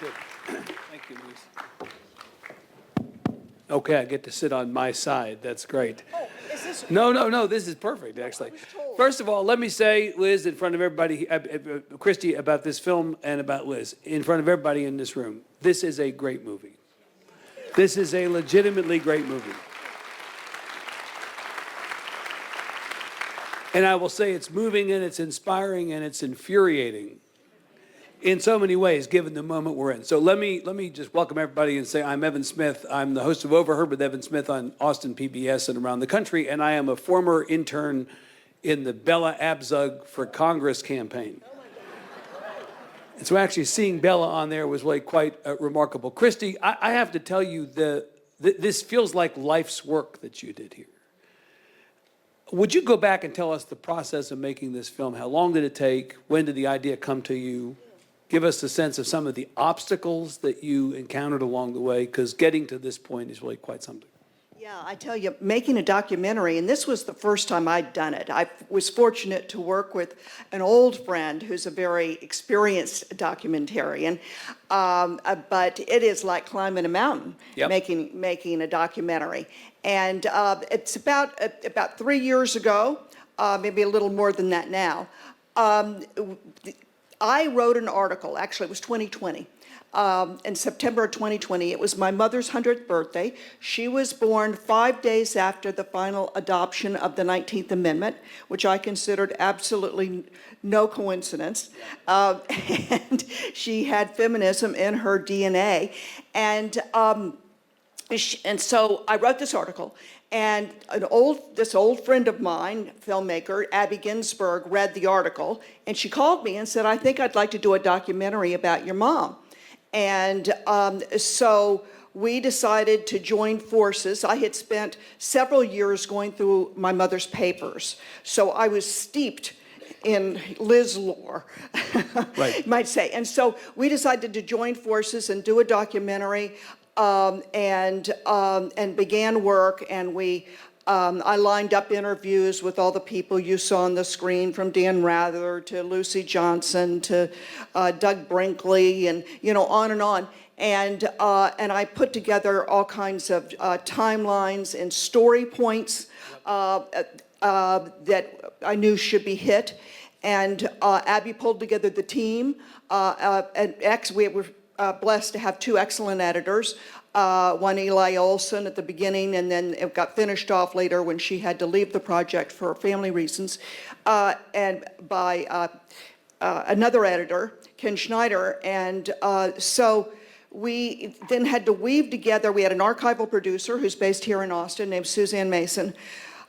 Good. Thank you, Luis. Okay, I get to sit on my side. That's great. Oh, is this? No. This is perfect, actually. First of all, let me say, Liz, in front of everybody, Christie, about this film and about Liz, in front of everybody in this room, this is a great movie. This is a legitimately great movie. And I will say it's moving and it's inspiring and it's infuriating in so many ways, given the moment we're in. So let me just welcome everybody and say I'm Evan Smith. I'm the host of Overheard with Evan Smith on Austin PBS and around the country, and I am a former intern in the Bella Abzug for Congress campaign. And so actually seeing Bella on there was really quite remarkable. Christie, I have to tell you, this feels like life's work that you did here. Would you go back and tell us the process of making this film? How long did it take? When did the idea come to you? Give us a sense of some of the obstacles that you encountered along the way, because getting to this point is really quite something. Yeah, I tell you, making a documentary, and this was the first time I'd done it. I was fortunate to work with an old friend who's a very experienced documentarian, but it is like climbing a mountain, Yep. making a documentary. And it's about 3 years ago, maybe a little more than that now. I wrote an article, actually it was 2020, in September of 2020. It was my mother's 100th birthday. She was born 5 days after the final adoption of the 19th Amendment, which I considered absolutely no coincidence. And she had feminism in her DNA. And so I wrote this article, and this old friend of mine, filmmaker, Abby Ginsburg, read the article, and she called me and said, I think I'd like to do a documentary about your mom. And so we decided to join forces. I had spent several years going through my mother's papers, so I was steeped in Liz lore, Right. you might say. And so we decided to join forces and do a documentary. And began work, and I lined up interviews with all the people you saw on the screen, from Dan Rather to Lucy Johnson to Doug Brinkley, and on and on. And I put together all kinds of timelines and story points that I knew should be hit. And Abby pulled together the team. We were blessed to have two excellent editors, one Eli Olson at the beginning, and then it got finished off later when she had to leave the project for family reasons, and by another editor, Ken Schneider. And so we then had to weave together. We had an archival producer who's based here in Austin named Suzanne Mason,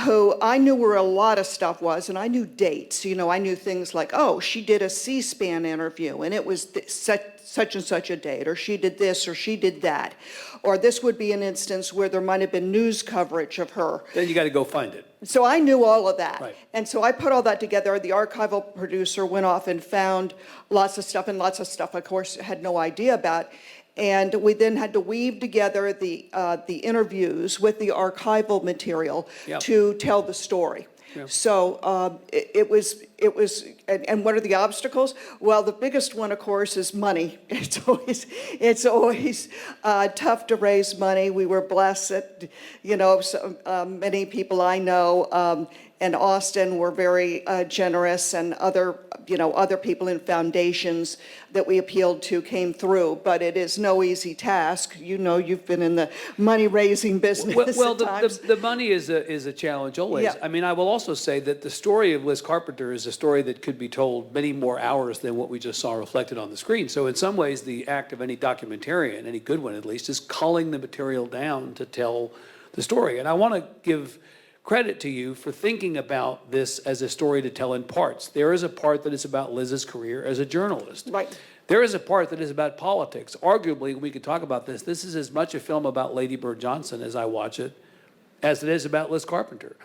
who I knew where a lot of stuff was, and I knew dates. I knew things like, oh, she did a C-SPAN interview, and it was such and such a date, or she did this, or she did that. Or this would be an instance where there might have been news coverage of her. Then you got to go find it. So I knew all of that. Right. And so I put all that together. The archival producer went off and found lots of stuff, of course, had no idea about. And we then had to weave together the interviews with the archival material. Yep. To tell the story. Yep. So it was, and what are the obstacles? Well, the biggest one, of course, is money. It's always tough to raise money. We were blessed that, many people I know in Austin were very generous, and other people in foundations that we appealed to came through. But it is no easy task. You've been in the money-raising business. Well, the money is a challenge always. Yeah. I mean, I will also say that the story of Liz Carpenter is a story that could be told many more hours than what we just saw reflected on the screen. So in some ways, the act of any documentarian, any good one at least, is culling the material down to tell the story. And I want to give credit to you for thinking about this as a story to tell in parts. There is a part that is about Liz's career as a journalist. Right. There is a part that is about politics. Arguably, we could talk about this. This is as much a film about Lady Bird Johnson, as I watch it, as it is about Liz Carpenter.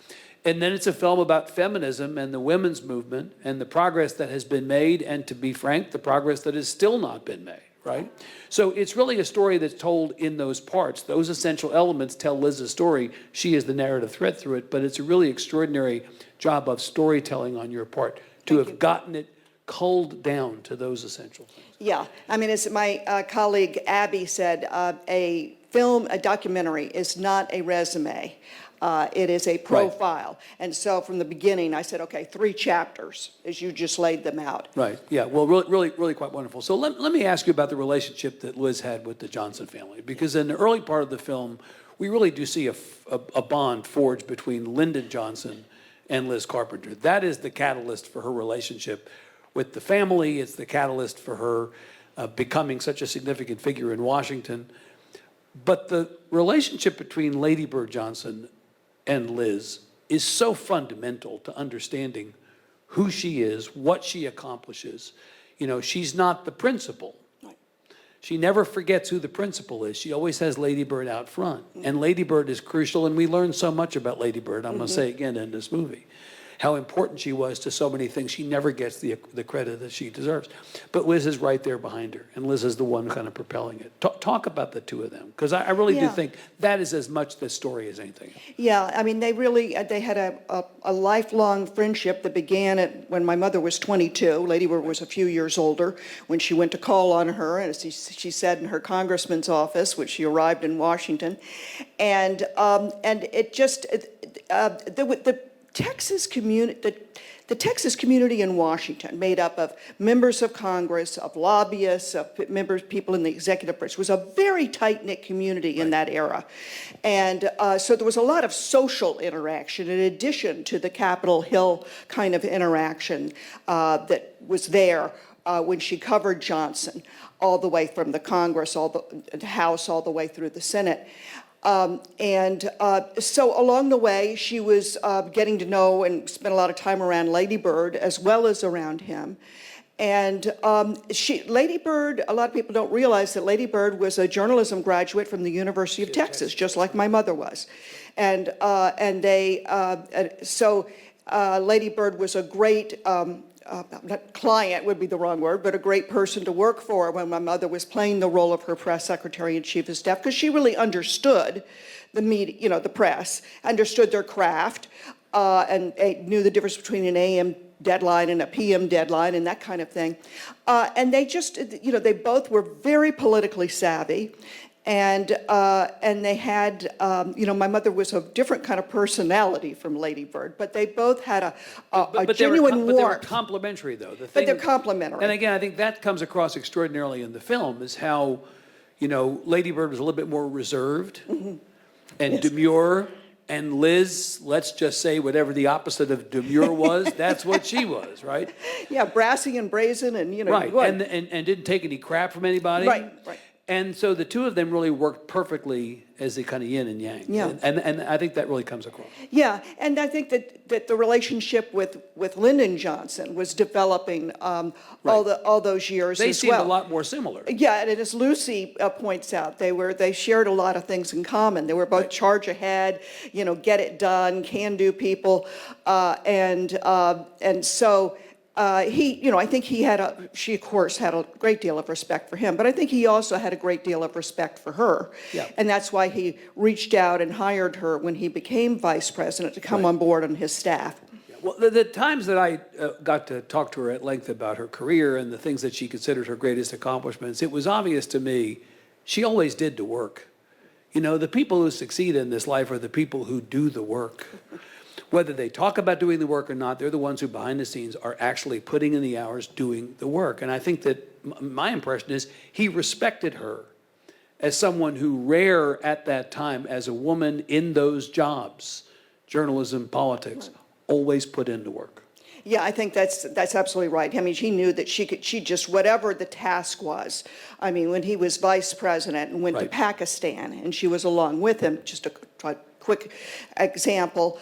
And then it's a film about feminism and the women's movement and the progress that has been made, and, to be frank, the progress that has still not been made, right? So it's really a story that's told in those parts. Those essential elements tell Liz's story. She is the narrative thread through it, but it's a really extraordinary job of storytelling on your part to have gotten it culled down to those essential things. Yeah, I mean, as my colleague Abby said, a documentary is not a resume. It is a profile. And so from the beginning, I said, okay, 3 chapters, as you just laid them out. Right, yeah, well, really quite wonderful. So let me ask you about the relationship that Liz had with the Johnson family, because in the early part of the film, we really do see a bond forged between Lyndon Johnson and Liz Carpenter. That is the catalyst for her relationship with the family. It's the catalyst for her becoming such a significant figure in Washington. But the relationship between Lady Bird Johnson and Liz is so fundamental to understanding who she is, what she accomplishes. You know, she's not the principal. She never forgets who the principal is. She always has Lady Bird out front. And Lady Bird is crucial, and we learn so much about Lady Bird, I'm going to say again in this movie, how important she was to so many things. She never gets the credit that she deserves. But Liz is right there behind her, and Liz is the one kind of propelling it. Talk about the two of them, because I really do think that is as much the story as anything else. Yeah, I mean, they had a lifelong friendship that began when my mother was 22. Lady Bird was a few years older when she went to call on her, as she said, in her congressman's office, when she arrived in Washington. And it just, the Texas community, the Texas community in Washington, made up of members of Congress, of lobbyists, of people in the executive branch, was a very tight-knit community in that era. And so there was a lot of social interaction in addition to the Capitol Hill kind of interaction that was there when she covered Johnson, all the way from the Congress, the House, all the way through the Senate. So along the way, she was getting to know and spent a lot of time around Lady Bird as well as around him. And Lady Bird, a lot of people don't realize that Lady Bird was a journalism graduate from the University of Texas, just like my mother was. So Lady Bird was a great client would be the wrong word, but a great person to work for when my mother was playing the role of her press secretary and chief of staff, because she really understood the media, the press, understood their craft, and knew the difference between an AM deadline and a PM deadline and that kind of thing. And they just, they both were very politically savvy. And they had, my mother was a different kind of personality from Lady Bird, but they both had a genuine warmth. But they were complementary, though. But they're complementary. And again, I think that comes across extraordinarily in the film, is how, Lady Bird was a little bit more reserved and demure, and Liz, let's just say whatever the opposite of demure was, that's what she was, right? Yeah, brassy and brazen, and right, and didn't take any crap from anybody. Right. And so the two of them really worked perfectly as a kind of yin and yang. Yeah. And I think that really comes across. Yeah, and I think that the relationship with Lyndon Johnson was developing all those years as well. They seemed a lot more similar. Yeah, and as Lucy points out, they shared a lot of things in common. They were both charge ahead, get it done, can-do people, and so. I think she of course had a great deal of respect for him, but I think he also had a great deal of respect for her. Yeah. And that's why he reached out and hired her when he became vice president to come on board on his staff. Yeah. Well, the times that I got to talk to her at length about her career and the things that she considered her greatest accomplishments, it was obvious to me she always did the work. The people who succeed in this life are the people who do the work. Whether they talk about doing the work or not, they're the ones who behind the scenes are actually putting in the hours doing the work. And I think that my impression is he respected her as someone who, rare at that time as a woman in those jobs, journalism, politics, always put in the work. Yeah, I think that's absolutely right. I mean, she knew that she just, whatever the task was. I mean, when he was vice president and went to Pakistan, and she was along with him, just a quick example,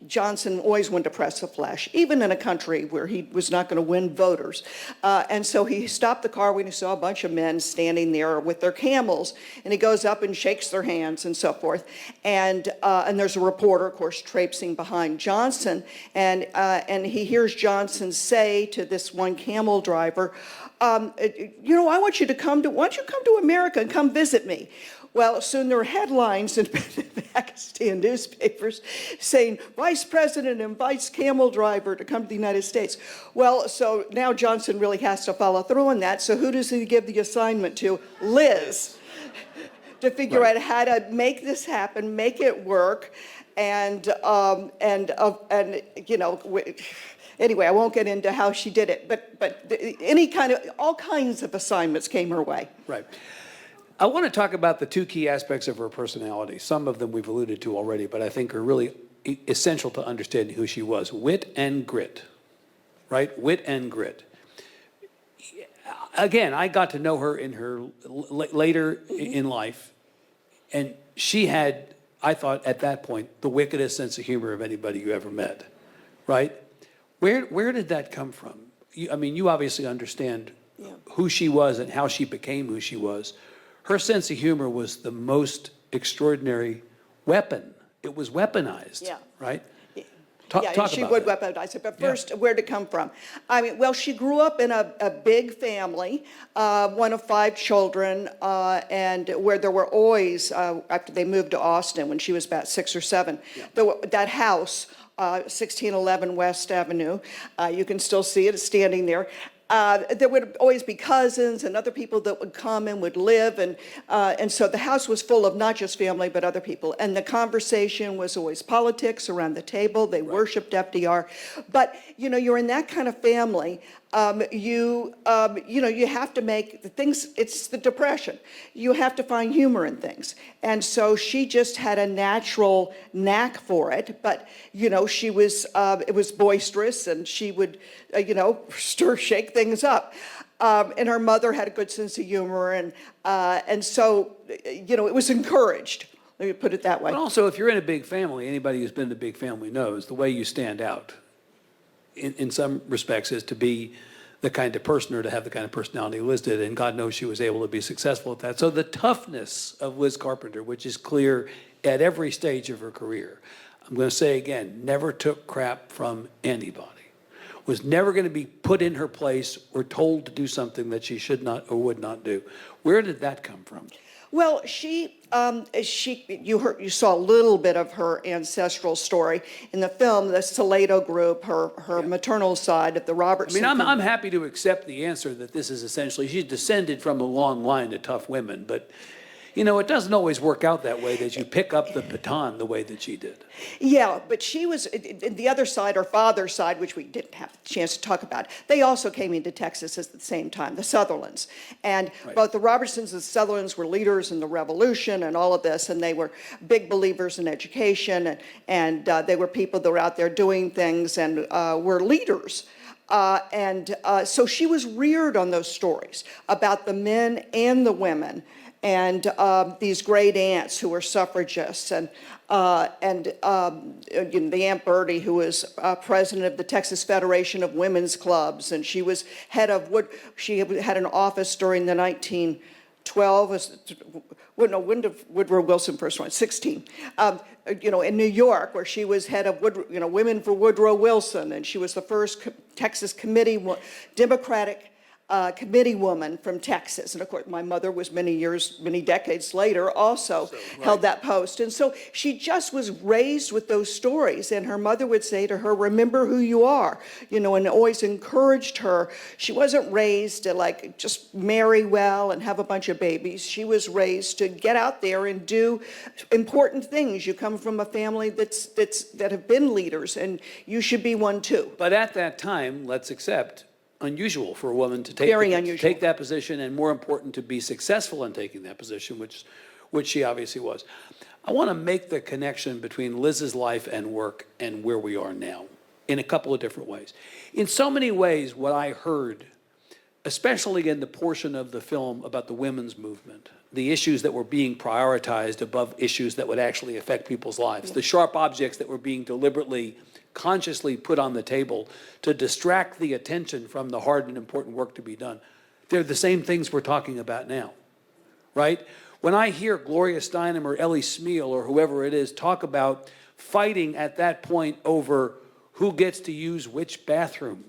Johnson always wanted to press the flesh, even in a country where he was not going to win voters. And so he stopped the car when he saw a bunch of men standing there with their camels, and he goes up and shakes their hands and so forth. And there's a reporter, of course, traipsing behind Johnson, and he hears Johnson say to this one camel driver, why don't you come to America and come visit me? Well, soon there were headlines in Pakistan newspapers saying vice president invites camel driver to come to the United States. Well, so now Johnson really has to follow through on that. So who does he give the assignment to? Liz, to figure out how to make this happen, make it work, and you know. Anyway, I won't get into how she did it, but all kinds of assignments came her way. Right. I want to talk about the two key aspects of her personality. Some of them we've alluded to already, but I think are really essential to understanding who she was. Wit and grit, right? Wit and grit. Again, I got to know her in her later in life, and she had, I thought at that point, the wickedest sense of humor of anybody you ever met, right? Where did that come from? I mean, you obviously understand who she was and how she became who she was. Her sense of humor was the most extraordinary weapon. It was weaponized, right? Talk she about would that. weaponize it. But first, where'd it come from? I mean, well, she grew up in a big family, one of 5 children, and where there were always, after they moved to Austin when she was about 6 or 7, that house, 1611 West Avenue, you can still see it, it's standing there. There would always be cousins and other people that would come and would live, and so the house was full of not just family but other people. And the conversation was always politics around the table. They worshipped FDR, but you know, you're in that kind of family. You have to make the things. It's the Depression. You have to find humor in things, and so she just had a natural knack for it. But you know, she was it was boisterous, and she would shake things up. And her mother had a good sense of humor, and so it was encouraged. Let me put it that way. But also, if you're in a big family, anybody who's been in a big family knows the way you stand out in some respects is to be the kind of person or to have the kind of personality Liz did, and God knows she was able to be successful at that. So the toughness of Liz Carpenter, which is clear at every stage of her career, I'm going to say again, never took crap from anybody, was never going to be put in her place or told to do something that she should not or would not do. Where did that come from? Well, you saw a little bit of her ancestral story in the film, the Salado group, her maternal side of the Robertson. I mean, I'm happy to accept the answer that this is essentially, she's descended from a long line of tough women, but it doesn't always work out that way, that you pick up the baton the way that she did. Yeah, but she was, the other side, her father's side, which we didn't have a chance to talk about, they also came into Texas at the same time, the Sutherlands. And both the Robertsons and Sutherlands were leaders in the Revolution and all of this, and they were big believers in education, and they were people that were out there doing things and were leaders. So she was reared on those stories about the men and the women, and these great aunts who were suffragists, and the Aunt Bertie, who was president of the Texas Federation of Women's Clubs, and she was she had an office during the 1912. When did Woodrow Wilson first run? 16. In New York, where she was head of Women for Woodrow Wilson, and she was the first Texas Democratic committee woman from Texas. And of course, my mother was many decades later also held that post. And so she just was raised with those stories. And her mother would say to her, remember who you are, and always encouraged her. She wasn't raised to just marry well and have a bunch of babies. She was raised to get out there and do important things. You come from a family that have been leaders, and you should be one too. But at that time, let's accept, unusual for a woman to take that position, and more important, to be successful in taking that position, which she obviously was. I want to make the connection between Liz's life and work and where we are now in a couple of different ways. In so many ways, what I heard, especially in the portion of the film about the women's movement, the issues that were being prioritized above issues that would actually affect people's lives, the sharp objects that were being deliberately, consciously put on the table to distract the attention from the hard and important work to be done. They're the same things we're talking about now, right? When I hear Gloria Steinem or Ellie Smeal or whoever it is talk about fighting at that point over who gets to use which bathroom,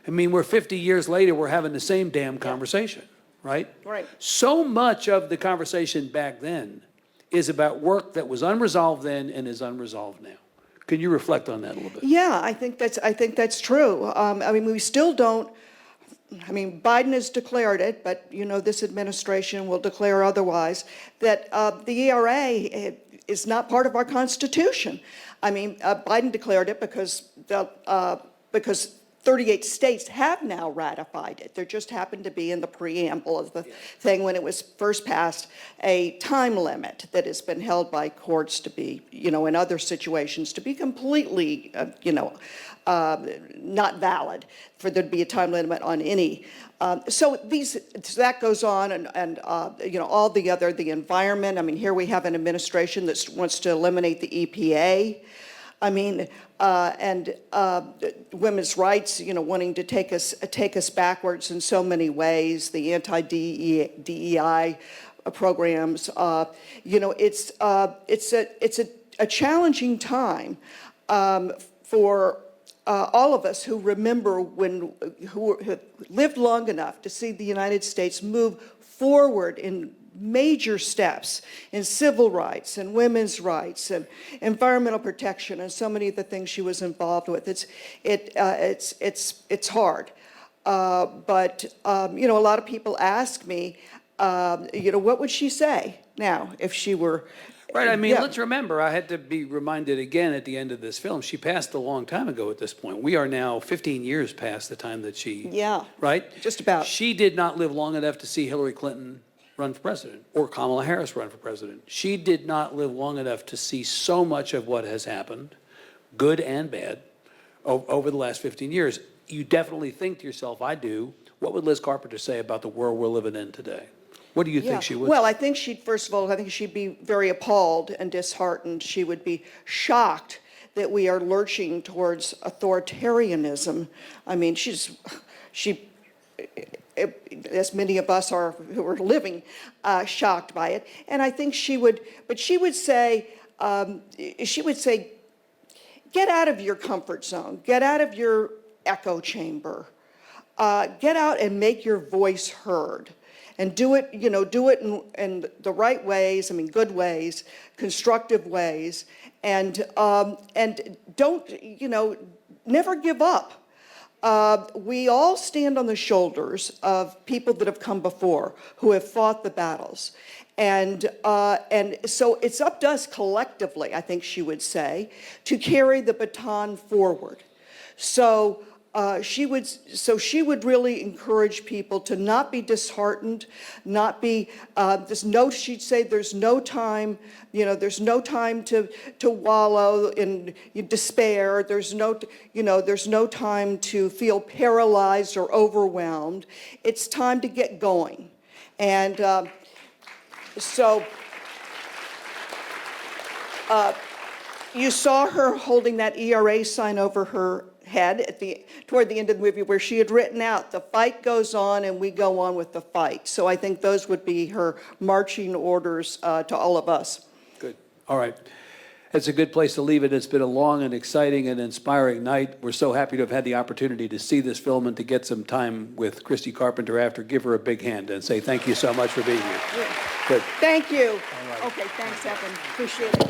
I mean, we're 50 years later, we're having the same damn conversation, right? Right. So much of the conversation back then is about work that was unresolved then and is unresolved now. Can you reflect on that a little bit? Yeah, I think that's true. I mean, we still don't. I mean, Biden has declared it, but this administration will declare otherwise. That the ERA is not part of our Constitution. I mean, Biden declared it because 38 states have now ratified it. There just happened to be in the preamble of the thing when it was first passed a time limit that has been held by courts to be, in other situations to be completely, not valid for there to be a time limit on any. So that goes on, and all the environment. I mean, here we have an administration that wants to eliminate the EPA. I mean, and women's rights, wanting to take us backwards in so many ways. The anti-DEI programs. It's a challenging time for all of us who remember who have lived long enough to see the United States move forward in major steps in civil rights and women's rights and environmental protection and so many of the things she was involved with. It's hard, but a lot of people ask me, what would she say now if she were? Right. I mean, let's remember, I had to be reminded again at the end of this film. She passed a long time ago at this point. We are now 15 years past the time that she. Yeah. Right. Just about. She did not live long enough to see Hillary Clinton run for president or Kamala Harris run for president. She did not live long enough to see so much of what has happened, good and bad, over the last 15 years. You definitely think to yourself, I do, what would Liz Carpenter say about the world we're living in today? What do you think she would Well, say? I think first of all, I think she'd be very appalled and disheartened. She would be shocked that we are lurching towards authoritarianism. I mean, as many of us are who are living, shocked by it. And I think she would say, get out of your comfort zone, get out of your echo chamber, get out and make your voice heard. And do it in the right ways, I mean, good ways, constructive ways, and don't, never give up. We all stand on the shoulders of people that have come before, who have fought the battles. And so it's up to us collectively, I think she would say, to carry the baton forward. So she would really encourage people to not be disheartened, not be she'd say there's no time, there's no time to wallow in despair. There's no time to feel paralyzed or overwhelmed. It's time to get going. And you saw her holding that ERA sign over her head toward the end of the movie, where she had written out, "The fight goes on and we go on with the fight." So I think those would be her marching orders to all of us. Good. All right. That's a good place to leave it. It's been a long and exciting and inspiring night. We're so happy to have had the opportunity to see this film and to get some time with Christie Carpenter after. Give her a big hand and say thank you so much for being here. Yeah. Good. Thank you. All right. Okay, thanks, Evan. Appreciate it.